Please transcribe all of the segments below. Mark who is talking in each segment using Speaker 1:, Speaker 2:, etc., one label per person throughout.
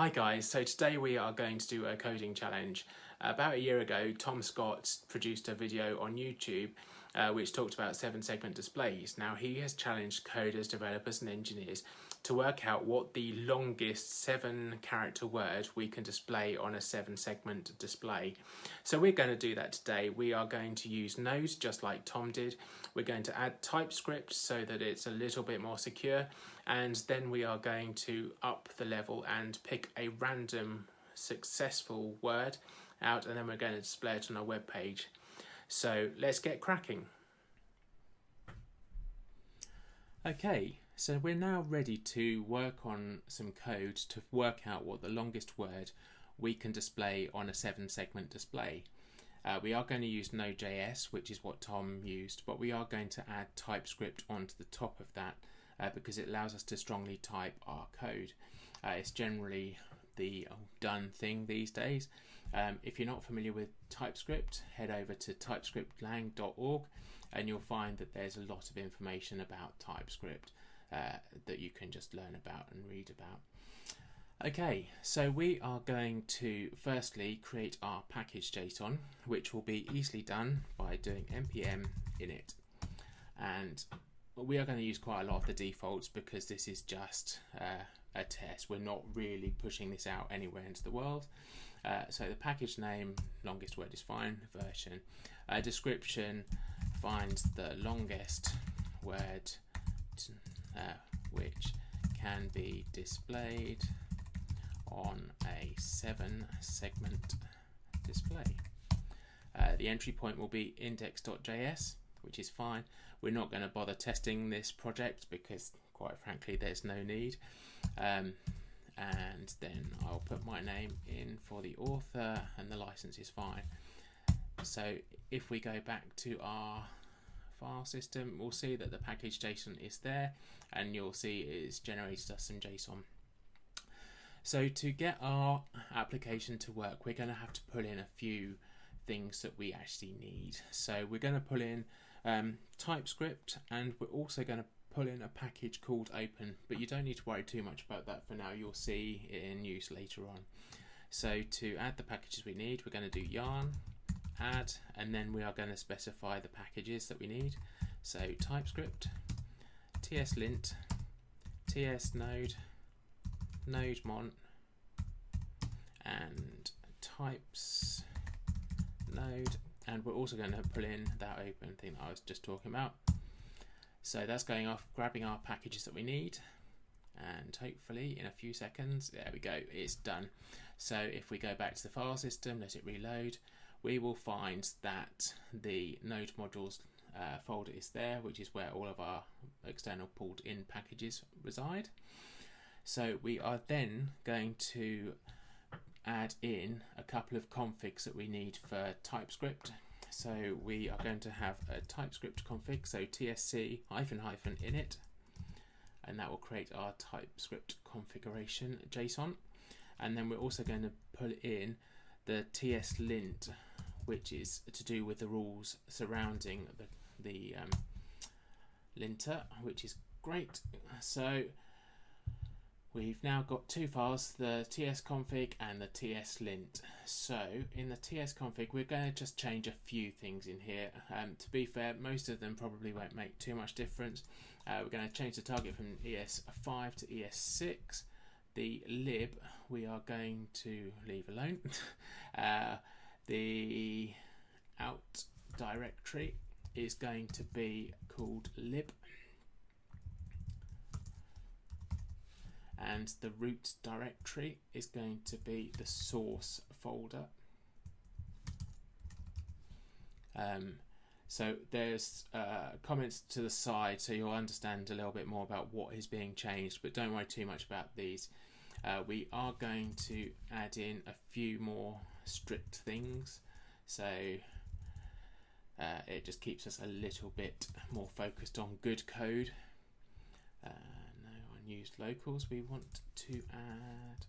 Speaker 1: Hi guys, so today we are going to do a coding challenge. About a year ago, Tom Scott produced a video on YouTube which talked about 7-segment displays. Now he has challenged coders, developers and engineers to work out what the longest 7-character word we can display on a 7-segment display. So we're going to do that today. We are going to use Node just like Tom did. We're going to add TypeScript so that it's a little bit more secure, and then we are going to up the level and pick a random successful word out, and then we're going to display it on our web page. So let's get cracking. Okay, so we're now ready to work on some code to work out what the longest word we can display on a 7-segment display. We are going to use Node.js, which is what Tom used, but we are going to add TypeScript onto the top of that because it allows us to strongly type our code. It's generally the done thing these days. If you're not familiar with TypeScript, head over to typescriptlang.org and you'll find that there's a lot of information about TypeScript that you can just learn about and read about. Okay, so we are going to firstly create our package.json, which will be easily done by doing npm init. And we are going to use quite a lot of the defaults because this is just a test. We're not really pushing this out anywhere into the world. So the package name, longest word is fine, version. Description, finds the longest word which can be displayed on a 7-segment display. The entry point will be index.js, which is fine. We're not going to bother testing this project because quite frankly there's no need. And then I'll put my name in for the author and the license is fine. So if we go back to our file system, we'll see that the package.json is there and you'll see it's generated us some JSON. So to get our application to work, we're going to have to pull in a few things that we actually need. So we're going to pull in TypeScript, and we're also going to pull in a package called open, but you don't need to worry too much about that for now. You'll see it in use later on. So to add the packages we need, we're going to do yarn add, and then we are going to specify the packages that we need. So TypeScript, tslint, tsnode, nodemon, and types node, and we're also going to pull in that open thing that I was just talking about. So that's going off, grabbing our packages that we need, and hopefully in a few seconds, there we go, it's done. So if we go back to the file system, let it reload, we will find that the node modules folder is there, which is where all of our external pulled in packages reside. So we are then going to add in a couple of configs that we need for TypeScript. So we are going to have a TypeScript config, so tsc ---- init, and that will create our TypeScript configuration JSON. And then we're also going to pull in the tslint, which is to do with the rules surrounding the linter, which is great. So we've now got two files, the tsconfig and the tslint. So in the tsconfig, we're going to just change a few things in here. To be fair, most of them probably won't make too much difference. We're going to change the target from ES5 to ES6. The lib we are going to leave alone. The out directory is going to be called lib, and the root directory is going to be the source folder. So there's comments to the side, so you'll understand a little bit more about what is being changed, but don't worry too much about these. We are going to add in a few more strict things, so it just keeps us a little bit more focused on good code. Unused locals we want to add,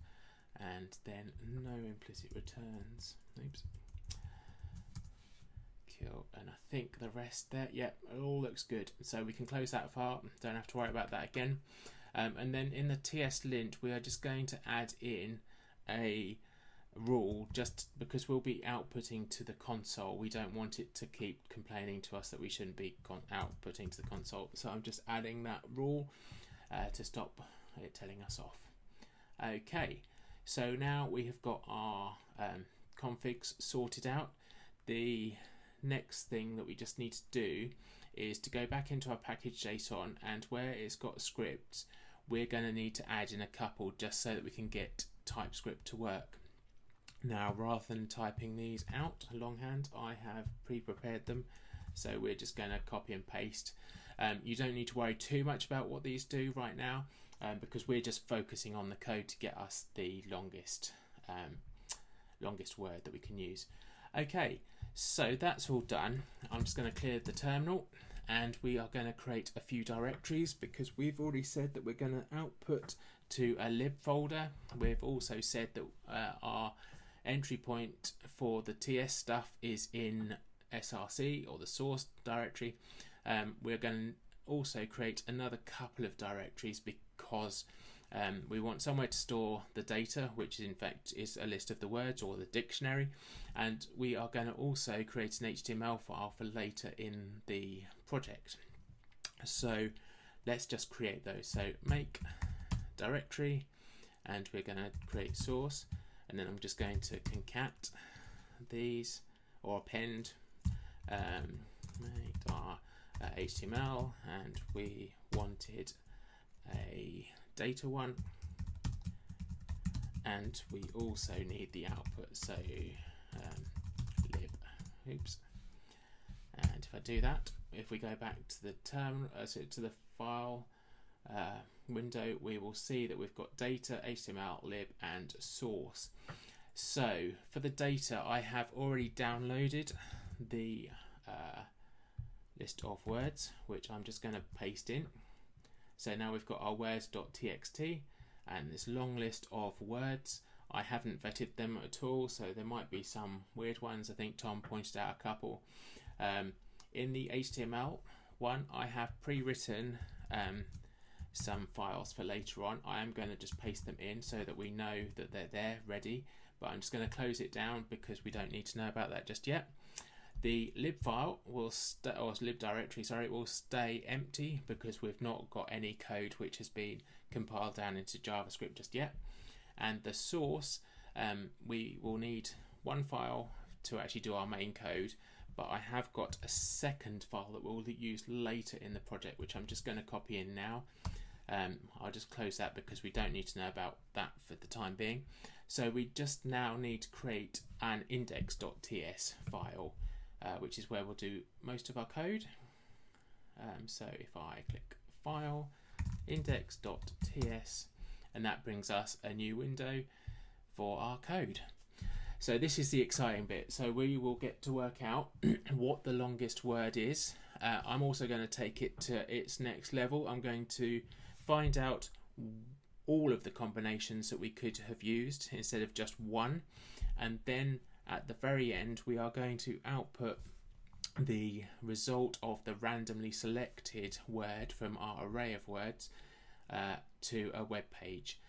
Speaker 1: and then no implicit returns. Oops. Cool. And I think the rest there, yep, it all looks good. So we can close that file, don't have to worry about that again. And then in the tslint, we are just going to add in a rule just because we'll be outputting to the console. We don't want it to keep complaining to us that we shouldn't be outputting to the console. So I'm just adding that rule to stop it telling us off. Okay, so now we have got our configs sorted out. The next thing that we just need to do is to go back into our package.json, and where it's got scripts, we're going to need to add in a couple just so that we can get TypeScript to work. Now, rather than typing these out longhand, I have pre-prepared them, so we're just going to copy and paste. You don't need to worry too much about what these do right now, because we're just focusing on the code to get us the longest word that we can use. Okay, so that's all done. I'm just going to clear the terminal, and we are going to create a few directories because we've already said that we're going to output to a lib folder. We've also said that our entry point for the TS stuff is in src, or the source directory. We're going to also create another couple of directories because we want somewhere to store the data, which in fact is a list of the words or the dictionary, and we are going to also create an HTML file for later in the project. So let's just create those. So make directory, and we're going to create source, and then I'm just going to concat these, or append make our HTML, and we wanted a data one, and we also need the output, so lib, oops. And if I do that, if we go back to the terminal, to the file window, we will see that we've got data, HTML, lib, and source. So for the data, I have already downloaded the list of words, which I'm just going to paste in. So now we've got our words.txt and this long list of words. I haven't vetted them at all, so there might be some weird ones. I think Tom pointed out a couple. In the HTML one, I have pre-written some files for later on. I am going to just paste them in so that we know that they're there ready, but I'm just going to close it down because we don't need to know about that just yet. The lib file will stay, or lib directory, sorry, will stay empty because we've not got any code which has been compiled down into JavaScript just yet. And the source, we will need one file to actually do our main code, but I have got a second file that we'll use later in the project, which I'm just going to copy in now. I'll just close that because we don't need to know about that for the time being. So we just now need to create an index.ts file, which is where we'll do most of our code. So if I click File, index.ts, and that brings us a new window for our code. So this is the exciting bit. So we will get to work out what the longest word is. I'm also going to take it to its next level. I'm going to find out all of the combinations that we could have used instead of just one, and then at the very end we are going to output the result of the randomly selected word from our array of words to a web page.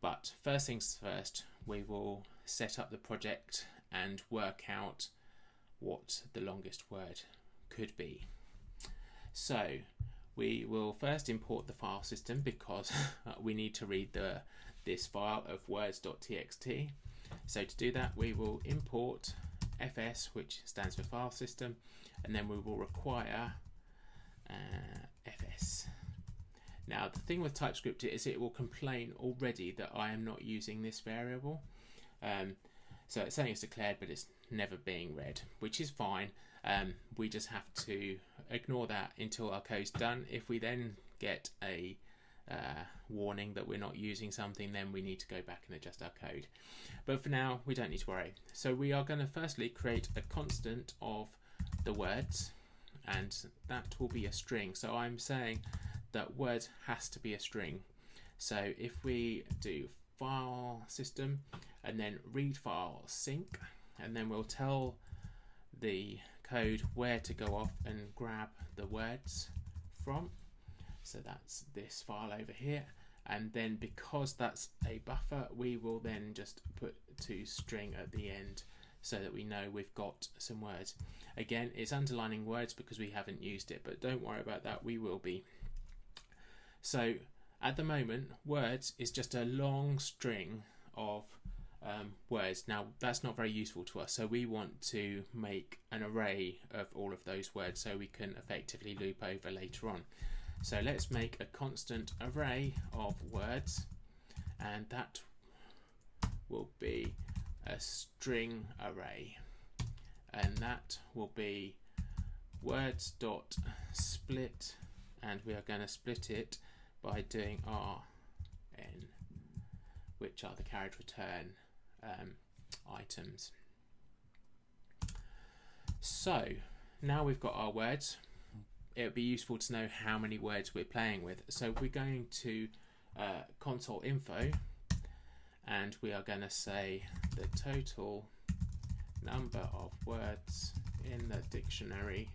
Speaker 1: But first things first, we will set up the project and work out what the longest word could be. So we will first import the file system because we need to read this file of words.txt. So to do that, we will import fs, which stands for file system, and then we will require fs. Now the thing with TypeScript is it will complain already that I am not using this variable. So it's saying it's declared, but it's never being read, which is fine. We just have to ignore that until our code's done. If we then get a warning that we're not using something, then we need to go back and adjust our code. But for now, we don't need to worry. So we are going to firstly create a constant of the words, and that will be a string. So I'm saying that words has to be a string. So if we do file system and then read file sync, and then we'll tell the code where to go off and grab the words from. So that's this file over here, and then because that's a buffer, we will then just put toString at the end so that we know we've got some words. Again, it's underlining words because we haven't used it, but don't worry about that, we will be. So at the moment, words is just a long string of words. Now that's not very useful to us, so we want to make an array of all of those words so we can effectively loop over later on. So let's make a constant array of words, and that will be a string array, and that will be words.split, and we are going to split it by doing rn, which are the carriage return items. So now we've got our words, it would be useful to know how many words we're playing with. So we're going to console info, and we are going to say the total number of words in the dictionary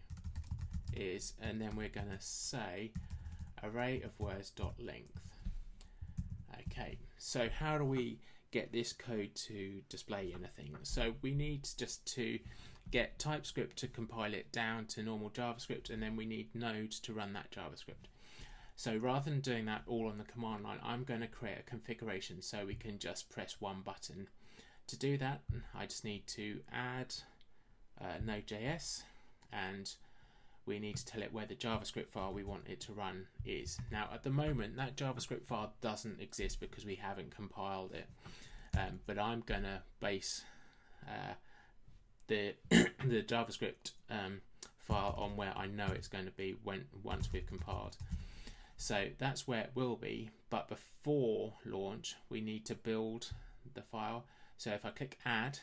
Speaker 1: is, and then we're going to say array of words dot length. Okay, so how do we get this code to display anything? So we need just to get TypeScript to compile it down to normal JavaScript, and then we need Node to run that JavaScript. So rather than doing that all on the command line, I'm going to create a configuration so we can just press one button. To do that, I just need to add Node.js, and we need to tell it where the JavaScript file we want it to run is. Now at the moment that JavaScript file doesn't exist because we haven't compiled it, but I'm going to base the JavaScript file on where I know it's going to be once we've compiled. So that's where it will be, but before launch we need to build the file. So if I click add,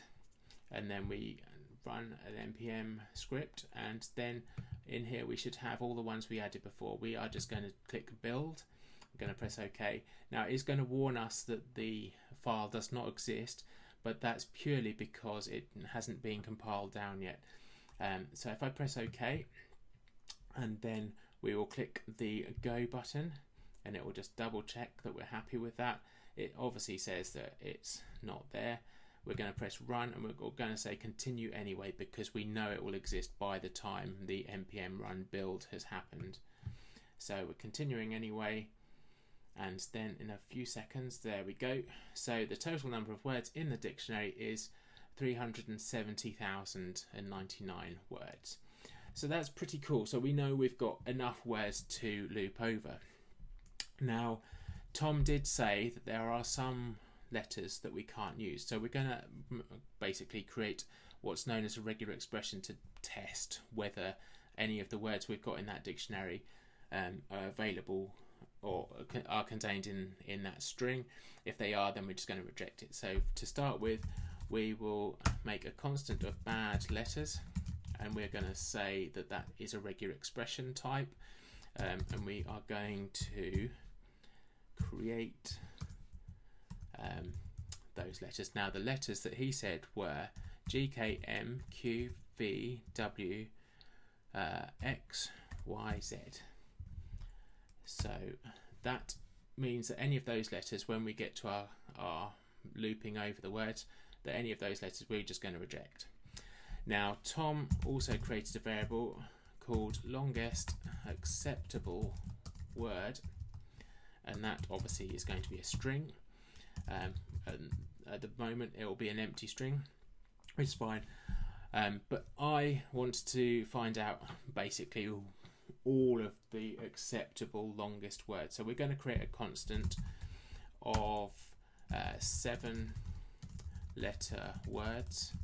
Speaker 1: and then we run an npm script, and then in here we should have all the ones we added before. We are just going to click build, I'm going to press OK. Now it's going to warn us that the file does not exist, but that's purely because it hasn't been compiled down yet. So if I press OK, and then we will click the go button, and it will just double check that we're happy with that. It obviously says that it's not there. We're going to press run, and we're going to say continue anyway because we know it will exist by the time the npm run build has happened. So we're continuing anyway, and then in a few seconds, there we go. So the total number of words in the dictionary is 370,099 words. So that's pretty cool. So we know we've got enough words to loop over. Now Tom did say that there are some letters that we can't use, so we're going to basically create what's known as a regular expression to test whether any of the words we've got in that dictionary are available or are contained in that string. If they are, then we're just going to reject it. So to start with, we will make a constant of bad letters, and we're going to say that that is a regular expression type, and we are going to create those letters. Now the letters that he said were G, K, M, Q, V, W, X, Y, Z. So that means that any of those letters, when we get to our looping over the words, that any of those letters we're just going to reject. Now Tom also created a variable called longest acceptable word, and that obviously is going to be a string. And at the moment it will be an empty string, which is fine, but I want to find out basically all of the acceptable longest words. So we're going to create a constant of 7 letter words,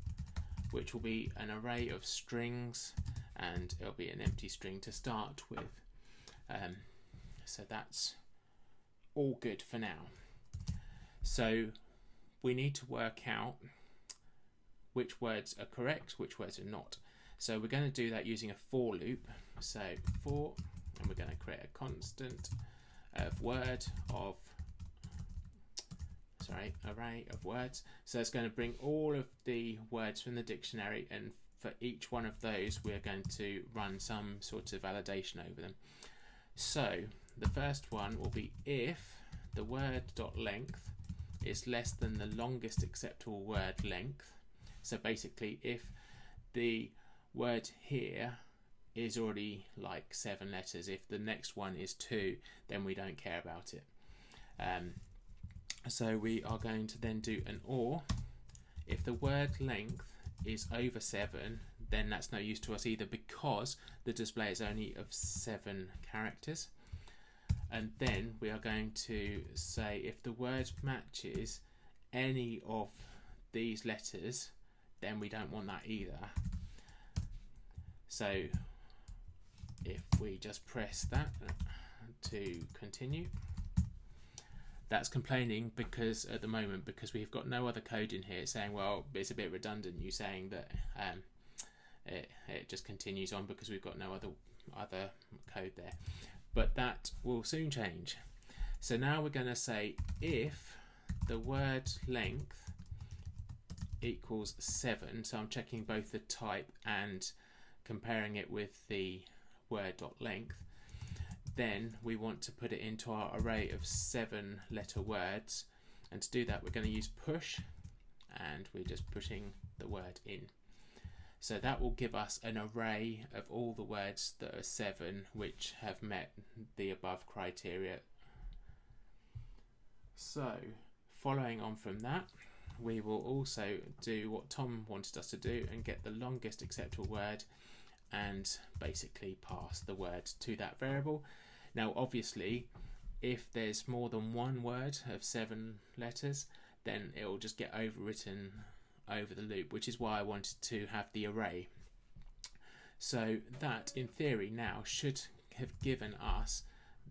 Speaker 1: which will be an array of strings, and it'll be an empty string to start with. So that's all good for now. So we need to work out which words are correct, which words are not. So we're going to do that using a for loop. So for, and we're going to create a constant of word of, array of words. So it's going to bring all of the words from the dictionary, and for each one of those we're going to run some sort of validation over them. So the first one will be if the word.length is less than the longest acceptable word length. So basically, if the word here is already like 7 letters, if the next one is 2, then we don't care about it. So we are going to then do an OR. If the word length is over 7, then that's no use to us either, because the display is only of 7 characters. And then we are going to say if the word matches any of these letters, then we don't want that either. So if we just press that to continue, that's complaining because at the moment, because we've got no other code in here, saying, well, it's a bit redundant you saying that it just continues on because we've got no other code there. But that will soon change. So now we're going to say if the word length equals 7, so I'm checking both the type and comparing it with the word.length, then we want to put it into our array of 7 letter words, and to do that we're going to use push, and we're just pushing the word in. So that will give us an array of all the words that are 7 which have met the above criteria. So following on from that, we will also do what Tom wanted us to do and get the longest acceptable word and basically pass the word to that variable. Now obviously if there's more than one word of 7 letters, then it will just get overwritten over the loop, which is why I wanted to have the array. So that in theory now should have given us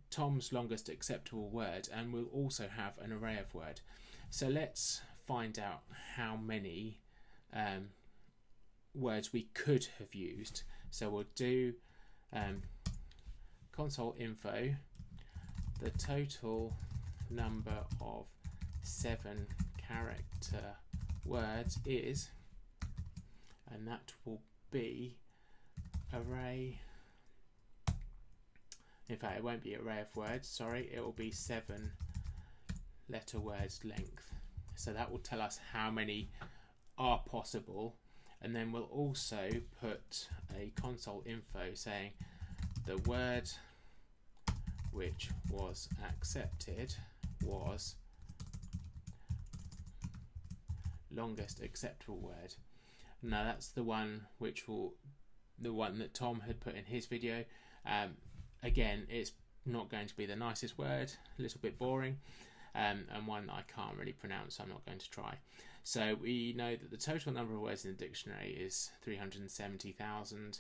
Speaker 1: Tom's longest acceptable word, and we'll also have an array of word. So let's find out how many words we could have used. So we'll do console info, the total number of 7 character words is, and that will be array, in fact it won't be array of words, sorry, it will be 7 letter words length. So that will tell us how many are possible, and then we'll also put a console info saying the word which was accepted was longest acceptable word. Now that's the one that Tom had put in his video. Again, it's not going to be the nicest word, a little bit boring, and one that I can't really pronounce, so I'm not going to try. So we know that the total number of words in the dictionary is 370,000.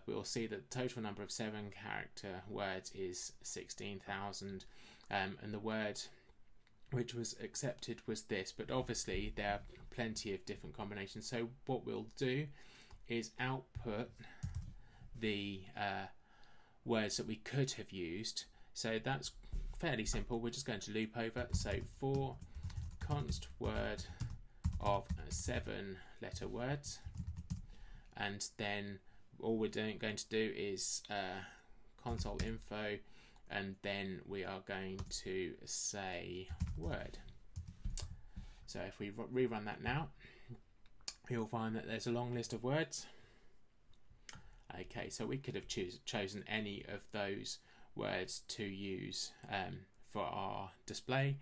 Speaker 1: We'll see that the total number of 7 character words is 16,000, and the word which was accepted was this, but obviously there are plenty of different combinations. So what we'll do is output the words that we could have used. So that's fairly simple. We're just going to loop over. So for const word of 7 letter words, and then all we're going to do is console info, and then we are going to say word. So if we rerun that now, you'll find that there's a long list of words. Okay, so we could have chosen any of those words to use for our display.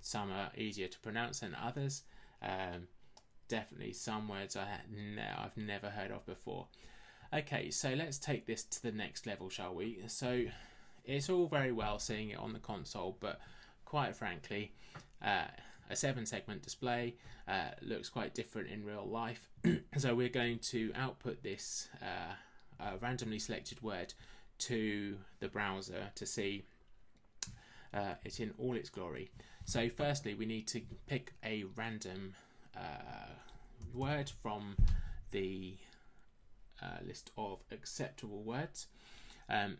Speaker 1: Some are easier to pronounce than others. Definitely some words I've never heard of before. Okay, so let's take this to the next level, shall we? So it's all very well seeing it on the console, but quite frankly, a 7-segment display looks quite different in real life. So we're going to output this randomly selected word to the browser to see it in all its glory. So firstly, we need to pick a random word from the list of acceptable words.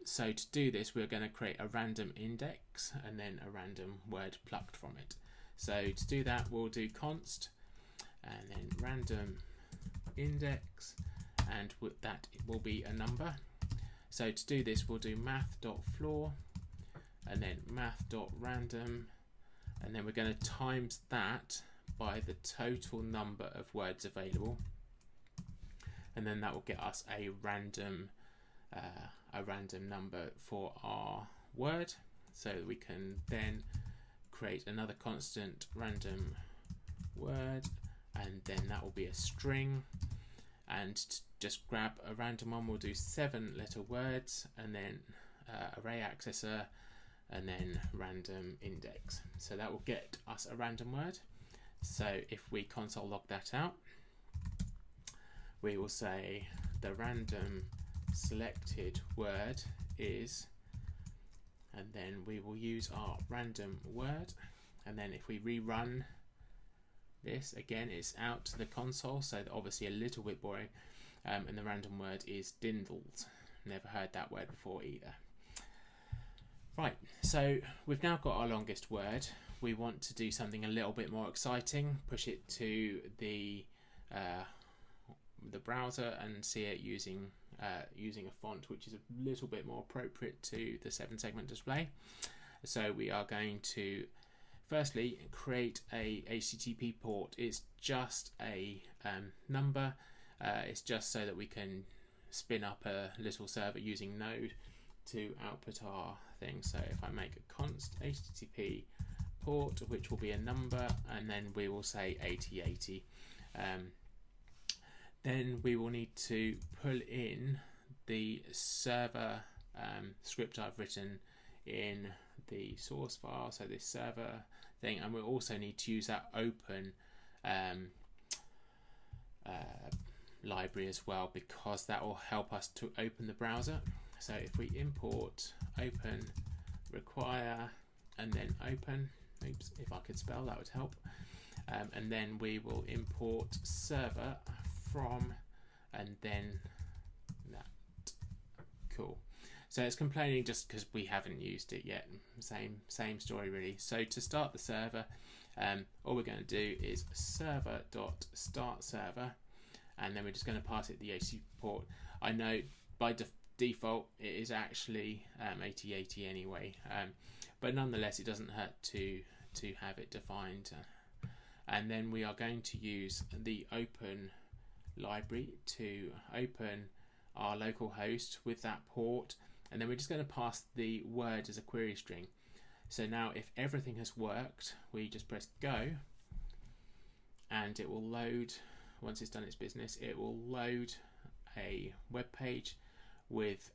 Speaker 1: So to do this, we're going to create a random index and then a random word plucked from it. So to do that, we'll do const and then random index, and that will be a number. So to do this, we'll do math.floor and then math.random, and then we're going to times that by the total number of words available, and then that will get us a random number for our word, so that we can then create another constant random word, and then that will be a string, and to just grab a random one, we'll do 7 letter words, and then array accessor, and then random index. So that will get us a random word. So if we console log that out, we will say the random selected word is, and then we will use our random word, and then if we rerun this again, it's out to the console, so obviously a little bit boring, and the random word is dindled. Never heard that word before either. Right, so we've now got our longest word. We want to do something a little bit more exciting, push it to the browser and see it using a font which is a little bit more appropriate to the 7-segment display. So we are going to firstly create a HTTP port. It's just a number. It's just so that we can spin up a little server using Node to output our thing. So if I make a const HTTP port, which will be a number, and then we will say 8080. Then we will need to pull in the server script I've written in the source file, so this server thing, and we'll also need to use that open library as well, because that will help us to open the browser. So if we import open require and then open, oops, if I could spell that would help, and then we will import server from, and then that. Cool. So it's complaining just because we haven't used it yet. Same story really. So to start the server, all we're going to do is server.startServer, and then we're just going to pass it the HTTP port. I know by default it is actually 8080 anyway, but nonetheless it doesn't hurt to have it defined. And then we are going to use the open library to open our local host with that port, and then we're just going to pass the word as a query string. So now if everything has worked, we just press go, and it will load. Once it's done its business, it will load a web page with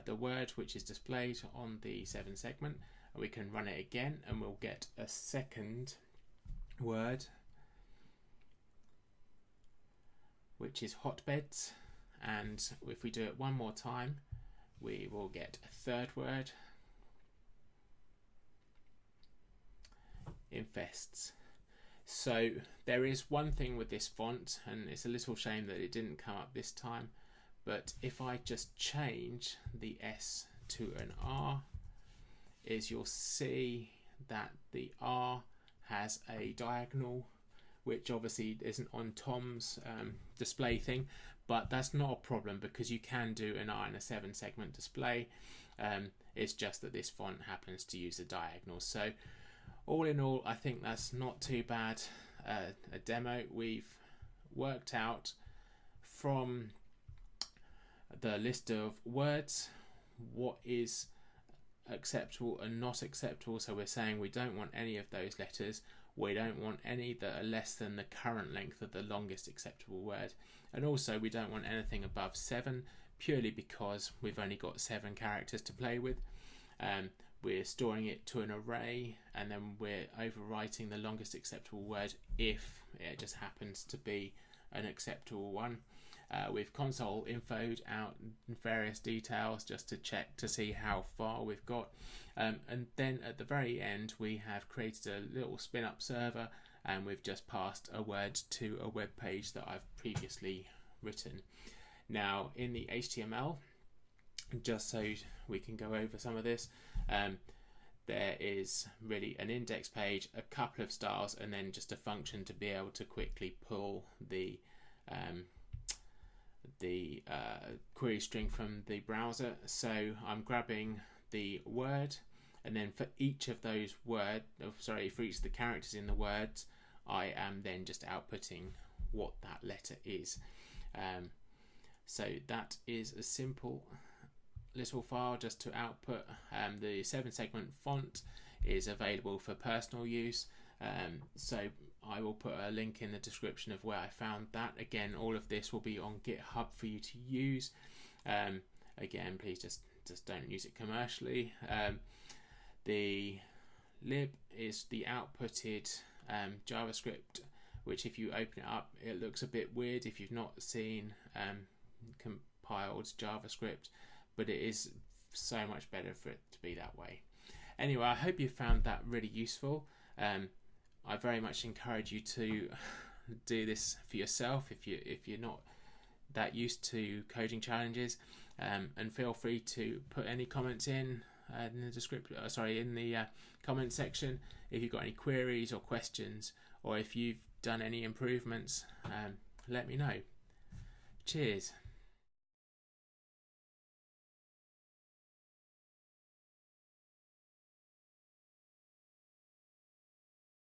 Speaker 1: the word which is displayed on the 7-segment. We can run it again and we'll get a second word, which is hotbeds, and if we do it one more time, we will get a third word, infests. So there is one thing with this font, and it's a little shame that it didn't come up this time, but if I just change the S to an R, you'll see that the R has a diagonal, which obviously isn't on Tom's display thing, but that's not a problem because you can do an R in a 7-segment display. It's just that this font happens to use a diagonal. So all in all, I think that's not too bad a demo. We've worked out from the list of words what is acceptable and not acceptable. So we're saying we don't want any of those letters. We don't want any that are less than the current length of the longest acceptable word, and also we don't want anything above 7, purely because we've only got 7 characters to play with. We're storing it to an array, and then we're overwriting the longest acceptable word if it just happens to be an acceptable one. We've console infoed out various details just to check to see how far we've got, and then at the very end we have created a little spin up server, and we've just passed a word to a web page that I've previously written. Now in the HTML, just so we can go over some of this, there is really an index page, a couple of styles, and then just a function to be able to quickly pull the query string from the browser. So I'm grabbing the word, and then for each of those for each of the characters in the words, I am then just outputting what that letter is. So that is a simple little file just to output. The 7-segment font is available for personal use, so I will put a link in the description of where I found that. Again, all of this will be on GitHub for you to use. Again, please just don't use it commercially. The lib is the outputted JavaScript, which if you open it up, it looks a bit weird if you've not seen compiled JavaScript, but it is so much better for it to be that way. Anyway, I hope you found that really useful. I very much encourage you to do this for yourself if you're not that used to coding challenges, and feel free to put any comments in the description. In the comment section if you've got any queries or questions, or if you've done any improvements. Let me know. Cheers.